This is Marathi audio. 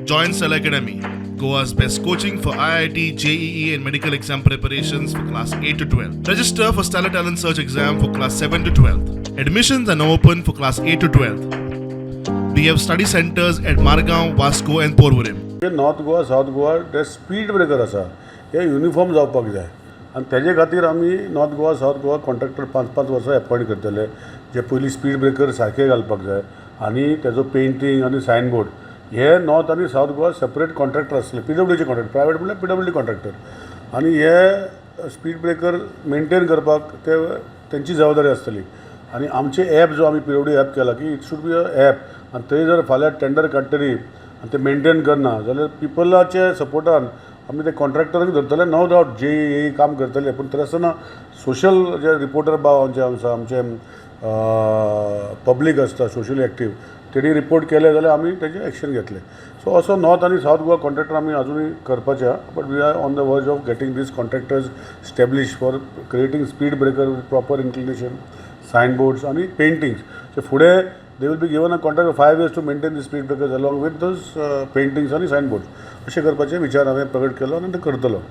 Join Cell Academy, Goa's best coaching for IIT, JEE and medical exam preparations for class 8 to 12. Register for Stellar Talent Search exam for class 7 to 12. Admissions are now open for class 8 to 12. We have study centers at Margao, Vasco and Porvorim. North Goa south Goa ते स्पीड ब्रेकर आसा हे युनिफॉर्म जावपाक जाय आनी तेजे खातीर आमी north Goa south Goa contractor 5-5 वर्सां अपॉयंट करतले जे पयलीं स्पीड ब्रेकर सारके घालपाक जाय आनी तेजो पेंटींग आनी सायनबोर्ड हे नॉर्थ आनी साउथ गोवा सेपरेट कॉन्ट्रॅक्टर आसले PWDचे कॉन्ट्रॅक्टर प्रायवेट म्हणल्यार PWD कॉन्ट्रॅक्टर आनी हे स्पीड ब्रेकर मेंटेन करपाक ते तेंची जबाबदारी आसतली आनी आमचे ॲप जो आमी PWD ॲप केला की it should be a app आनी थंय जर फाल्यां टेंडर काडटली आनी ते मेंटेन करना जाल्यार पिपलाचे सपोर्टान आमी ते कॉन्ट्रॅक्टरांक धरतले नो डावट जे काम करतले पूण तरी आसतना सोशल जे रिपोर्टर भाव आमचे पब्लीक आसता सोशली एक्टीव तेणी रिपोर्ट केले जाल्यार आमी तेजे एक्शन घेतले सो असो नॉर्थ आनी साउथ गोवा कॉन्ट्रॅक्टर आमी अजुनूय करपाचे but we are on the verge of getting these contractors establish for creating speed breaker with proper inclination signboards आनी पेंटिंग्स जे फुडें they will be given a contract of 5 years to maintain the speed breakers along with those paintings and signboards अशें करपाचे विचार हांवें प्रगट केलो आनी ते करतलो.